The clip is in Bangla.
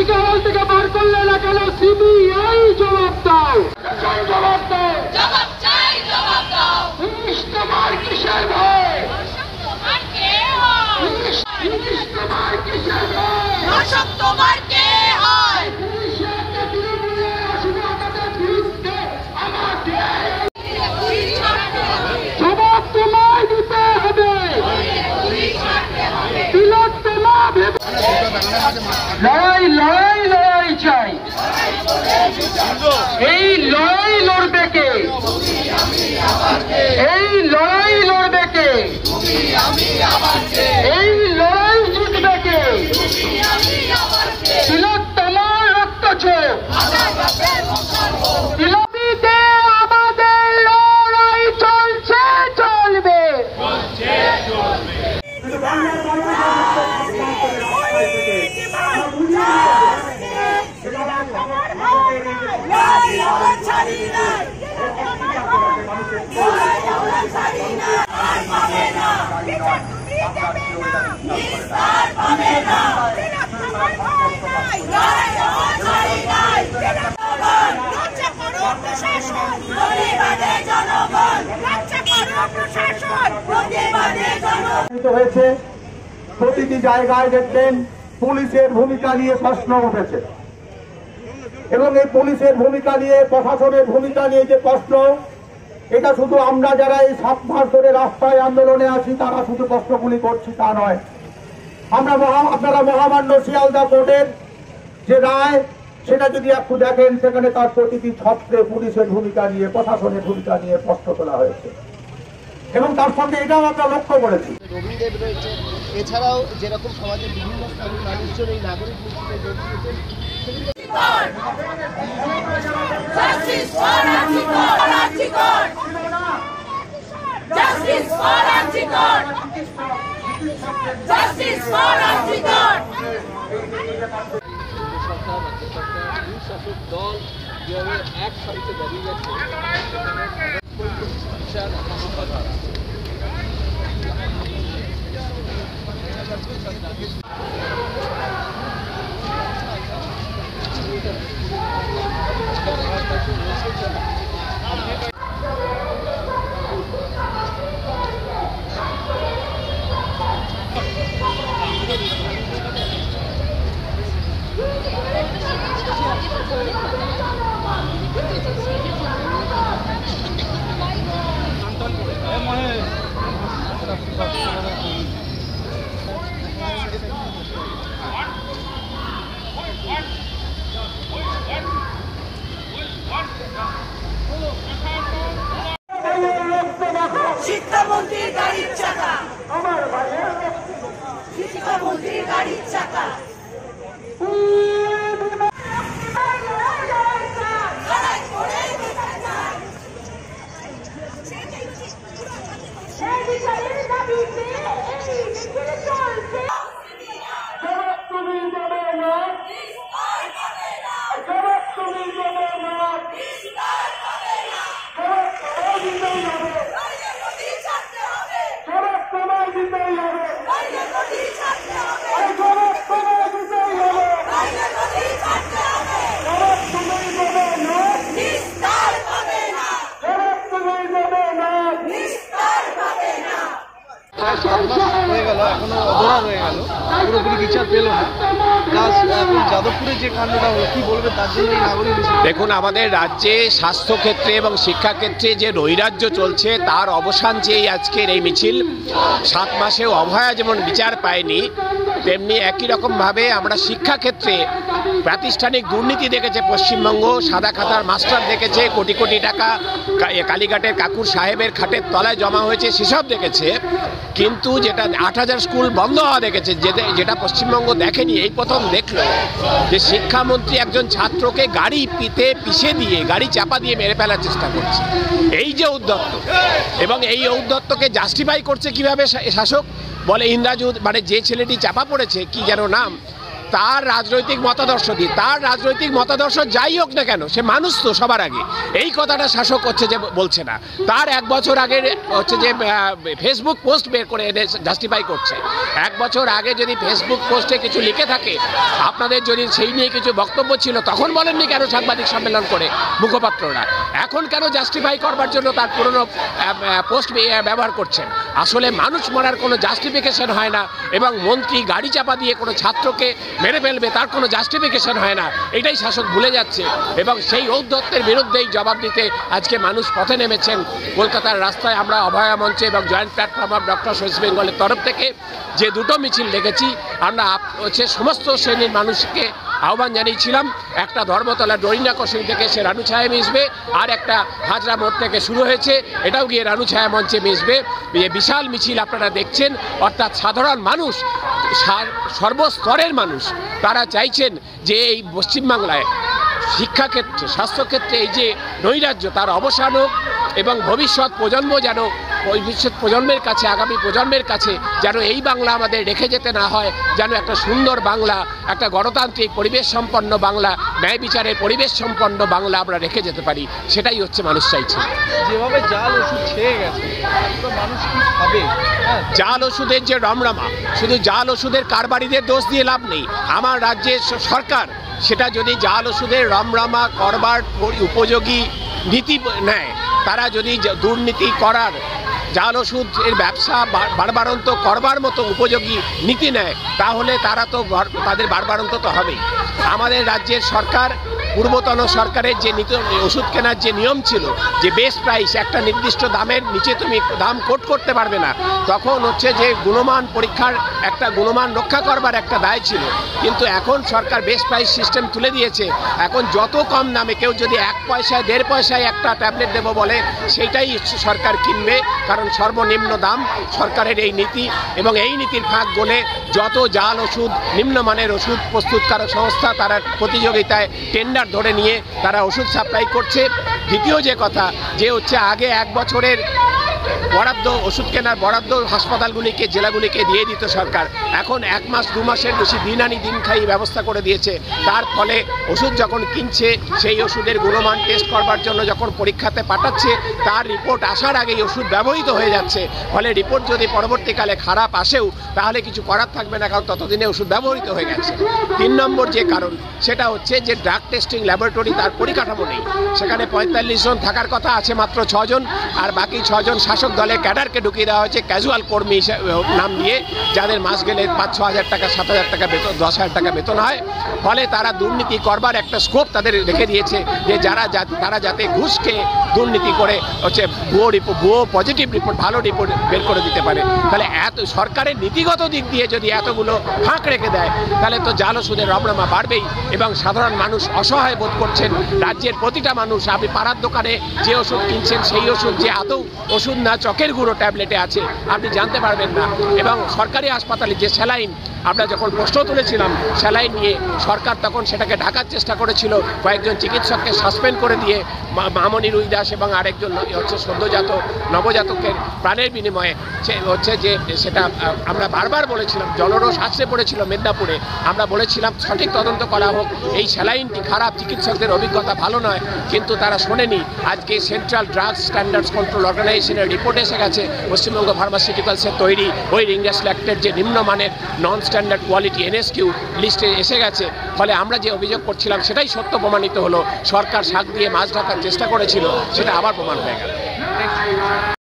শিক্ষা হল থেকে বার করলে না কেন? সিবিআই জবাব দাও, জবাব দাও, জবাব চাই, জবাব দাও। পুলিশ তোমার কিসের ভয়? তোমার কে হয়? পুলিশ তোমার কিসের ভয়? শাসক তোমার কে হয়? পুলিশের তৃণমূলের অসীমতাদের বিরুদ্ধে আমাদের জবাব তোমায় দিতে হবে। তিলোত্তমা লড়াই লড়াই লড়াই চাই। এই লড়াই লড়বে কে? এই লড়াই লড়বে কে? এই লড়াই জিতবে কে? তিলোত্তমার রক্তচোখ। তিলোত্তমাতে আমাদের লড়াই চলছে, চলবে। হয়েছে প্রতিটি জায়গায় দেখবেন পুলিশের ভূমিকা নিয়ে প্রশ্ন উঠেছে এবং এই পুলিশের ভূমিকা নিয়ে প্রশাসনের ভূমিকা নিয়ে যে প্রশ্ন, এটা শুধু আমরা যারা এই 7 মাস ধরে রাস্তায় আন্দোলনে আছি তারা শুধু প্রশ্নগুলি করছি তা নয়। আপনারা মহামান্য শিয়ালদা কোর্টের যে রায় সেটা যদি একটু দেখেন, সেখানে তার প্রতিটি ছত্রে পুলিশের ভূমিকা নিয়ে প্রশাসনের ভূমিকা নিয়ে প্রশ্ন তোলা হয়েছে এবং তার সঙ্গে এটাও আমরা লক্ষ্য করেছি। রবীন্দ্র রয়েছে, এছাড়াও যেরকম সমাজের বিভিন্ন স্তরের মানুষজন এই নাগরিক মিছিলে যোগ দিয়েছেন। শাসক দল যেভাবে এক সারিতে দাঁড়িয়ে গেছে, বিশাল কথা। শিক্ষামন্ত্রীর গাড়ির চাকা, শিক্ষামন্ত্রীর গাড়ির চাকা। হয়ে গেল, এখনো অধরা রয়ে গেল, পুরোপুরি বিচার পেল না। এখন যাদবপুরে যে কাণ্ডটা হলো, কি বলবে তার জন্য এই নাগরিক? দেখুন, আমাদের রাজ্যে স্বাস্থ্যক্ষেত্রে এবং শিক্ষাক্ষেত্রে যে নৈরাজ্য চলছে তার অবসান চেয়েই আজকের এই মিছিল। 7 মাসেও অভয়া যেমন বিচার পায়নি, তেমনি একই রকমভাবে আমরা শিক্ষাক্ষেত্রে প্রাতিষ্ঠানিক দুর্নীতি দেখেছে পশ্চিমবঙ্গ। সাদা খাতার মাস্টার দেখেছে, কোটি কোটি টাকা কালীঘাটের কাকুর সাহেবের খাটের তলায় জমা হয়েছে, সেসব দেখেছে। কিন্তু যেটা 8000 স্কুল বন্ধ হওয়া দেখেছে, যেটা পশ্চিমবঙ্গ দেখেনি, এই প্রথম দেখলো যে শিক্ষামন্ত্রী একজন ছাত্রকে গাড়ি পিষে দিয়ে, গাড়ি চাপা দিয়ে মেরে ফেলার চেষ্টা করছে। এই যে ঔদ্ধত্য, এবং এই ঔদ্ধত্যকে জাস্টিফাই করছে কিভাবে শাসক? বলে ইন্দ্রাজুত, মানে যে ছেলেটি চাপা পড়েছে, কি যেন নাম, তার রাজনৈতিক মতাদর্শ দিই, তার রাজনৈতিক মতাদর্শ যাই হোক না কেন, সে মানুষ তো সবার আগে, এই কথাটা শাসক হচ্ছে যে বলছে না। তার 1 বছর আগে হচ্ছে যে ফেসবুক পোস্ট বের করে এনে জাস্টিফাই করছে। 1 বছর আগে যদি ফেসবুক পোস্টে কিছু লিখে থাকে, আপনাদের যদি সেই নিয়ে কিছু বক্তব্য ছিল, তখন বলেননি কেন সাংবাদিক সম্মেলন করে মুখপাত্ররা? এখন কেন জাস্টিফাই করবার জন্য তার পুরনো পোস্ট ব্যবহার করছেন? আসলে মানুষ মরার কোনো জাস্টিফিকেশন হয় না, এবং মন্ত্রী গাড়ি চাপা দিয়ে কোনো ছাত্রকে মেরে ফেলবে তার কোনো জাস্টিফিকেশন হয় না, এটাই শাসক ভুলে যাচ্ছে। এবং সেই ঔদ্ধত্যের বিরুদ্ধেই জবাব দিতে আজকে মানুষ পথে নেমেছেন। কলকাতার রাস্তায় আমরা অভয়া মঞ্চে এবং joint platform of doctors West বেঙ্গলের তরফ থেকে যে 2টো মিছিল দেখেছি, আমরা হচ্ছে সমস্ত শ্রেণীর মানুষকে আহ্বান জানিয়েছিলাম। একটা ধর্মতলা ডরিনা ক্রসিং থেকে সে রানুছায়া মিশবে, আর একটা হাজরা মোড় থেকে শুরু হয়েছে, এটাও গিয়ে রানুছায়া মঞ্চে মিশবে। বিশাল মিছিল আপনারা দেখছেন, অর্থাৎ সাধারণ মানুষ, সর্বস্তরের মানুষ, তারা চাইছেন যে এই পশ্চিমবাংলায় শিক্ষাক্ষেত্রে, স্বাস্থ্যক্ষেত্রে এই যে নৈরাজ্য তার অবসান হোক, এবং ভবিষ্যৎ প্রজন্ম যেন ভবিষ্যৎ প্রজন্মের কাছে, আগামী প্রজন্মের কাছে যেন এই বাংলা আমাদের রেখে যেতে না হয়, যেন একটা সুন্দর বাংলা, একটা গণতান্ত্রিক পরিবেশ সম্পন্ন বাংলা, ন্যায় বিচারের পরিবেশ সম্পন্ন বাংলা আমরা রেখে যেতে পারি, সেটাই হচ্ছে মানুষ চাইছে। যেভাবে জাল ওষুধ ছেয়ে গেছে, মানুষ কি খাবে? জাল ওষুধের যে রমরমা, শুধু জাল ওষুধের কারবারিদের দোষ দিয়ে লাভ নেই। আমার রাজ্যের সরকার সেটা যদি জাল ওষুধের রমরমা করবার উপযোগী নীতি নেয়, তারা যদি দুর্নীতি করার, জাল ওষুধের ব্যবসা বাড়বাড়ন্ত করবার মতো উপযোগী নীতি নেয়, তাহলে তারা তো তাদের বাড়বাড়ন্ত তো হবেই। আমাদের রাজ্যের সরকার, পূর্বতন সরকারের যে ওষুধ কেনার যে নিয়ম ছিল, যে বেস্ট প্রাইস, একটা নির্দিষ্ট দামের নিচে তুমি দাম কোট করতে পারবে না, তখন হচ্ছে যে গুণমান পরীক্ষার একটা গুণমান রক্ষা করবার একটা দায় ছিল। কিন্তু এখন সরকার বেস্ট প্রাইস সিস্টেম তুলে দিয়েছে। এখন যত কম দামে, কেউ যদি 1 পয়সায় 1.5 পয়সায় একটা ট্যাবলেট দেবো বলে, সেইটাই সরকার কিনবে, কারণ সর্বনিম্ন দাম সরকারের এই নীতি। এবং এই নীতির ফাঁক গলে যত জাল ওষুধ, নিম্নমানের ওষুধ প্রস্তুতকারক সংস্থা, তারা প্রতিযোগিতায় টেন্ডার ধরে নিয়ে তারা ওষুধ সাপ্লাই করছে। দ্বিতীয় যে কথা, যে হচ্ছে আগে 1 বছরের বরাদ্দ, ওষুধ কেনার বরাদ্দ হাসপাতালগুলিকে, জেলাগুলিকে দিয়ে দিত সরকার, এখন 1 মাস 2 মাসের বেশি দিন আনি দিন খাই ব্যবস্থা করে দিয়েছে। তার ফলে ওষুধ যখন কিনছে, সেই ওষুধের গুণমান টেস্ট করবার জন্য যখন পরীক্ষাতে পাঠাচ্ছে, তার রিপোর্ট আসার আগেই ওষুধ ব্যবহৃত হয়ে যাচ্ছে। ফলে রিপোর্ট যদি পরবর্তীকালে খারাপ আসেও, তাহলে কিছু করার থাকবে না, কারণ ততদিনে ওষুধ ব্যবহৃত হয়ে গেছে। 3 নম্বর যে কারণ, সেটা হচ্ছে যে ড্রাগ টেস্টিং ল্যাবরেটরি, তার পরিকাঠামো নেই। সেখানে 45 জন থাকার কথা, আছে মাত্র 6 জন, আর বাকি 6 জন শাসক দলে ক্যাডারকে ঢুকিয়ে দেওয়া হয়েছে ক্যাজুয়াল কর্মী নাম দিয়ে, যাদের মাস গেলে 5-6 হাজার টাকা, 7 হাজার টাকা বেতন, 10 হাজার টাকা বেতন হয়। ফলে তারা দুর্নীতি করবার একটা স্কোপ তাদের রেখে দিয়েছে, যে তারা যাতে ঘুষ খেয়ে দুর্নীতি করে হচ্ছে ভুয়ো পজিটিভ রিপোর্ট, ভালো রিপোর্ট বের করে দিতে পারে। তাহলে এত সরকারের নীতিগত দিক দিয়ে যদি এতগুলো ফাঁক রেখে দেয়, তাহলে তো জাল ওষুধের রমরমা বাড়বেই, এবং সাধারণ মানুষ অসহায় বোধ করছেন। রাজ্যের প্রতিটা মানুষ, আপনি পাড়ার দোকানে যে ওষুধ কিনছেন, সেই ওষুধ যে আদৌ ওষুধ না, চকের গুঁড়ো ট্যাবলেটে আছে, আপনি জানতে পারবেন না। এবং সরকারি হাসপাতালে যে স্যালাইন, আমরা যখন প্রশ্ন তুলেছিলাম স্যালাইন নিয়ে, সরকার তখন সেটাকে ঢাকার চেষ্টা করেছিল, কয়েকজন চিকিৎসককে সাসপেন্ড করে দিয়ে মামনি রুই দাস এবং আরেকজন হচ্ছে সদ্যজাত নবজাতকের প্রাণের বিনিময়ে হচ্ছে যে সেটা আমরা বারবার বলেছিলাম, জনরোষ আছড়ে পড়েছিল মেদিনীপুরে। আমরা বলেছিলাম সঠিক তদন্ত করা হোক, এই স্যালাইনটি খারাপ, চিকিৎসকদের অভিজ্ঞতা ভালো নয়, কিন্তু তারা শোনেনি। আজকে সেন্ট্রাল ড্রাগস স্ট্যান্ডার্ডস কন্ট্রোল অর্গানাইজেশনের রিপোর্ট এসে গেছে, পশ্চিমবঙ্গ ফার্মাসিউটিক্যালসের তৈরি ওই রিংগ্যাস ল্যাক্টের যে নিম্নমানের নন স্ট্যান্ডার্ড কোয়ালিটি NSQ লিস্টে এসে গেছে। ফলে আমরা যে অভিযোগ করছিলাম সেটাই সত্য প্রমাণিত হলো। সরকার শাক দিয়ে মাছ ঢাকার চেষ্টা করেছিল, সেটা আবার প্রমাণ হয়ে গেল।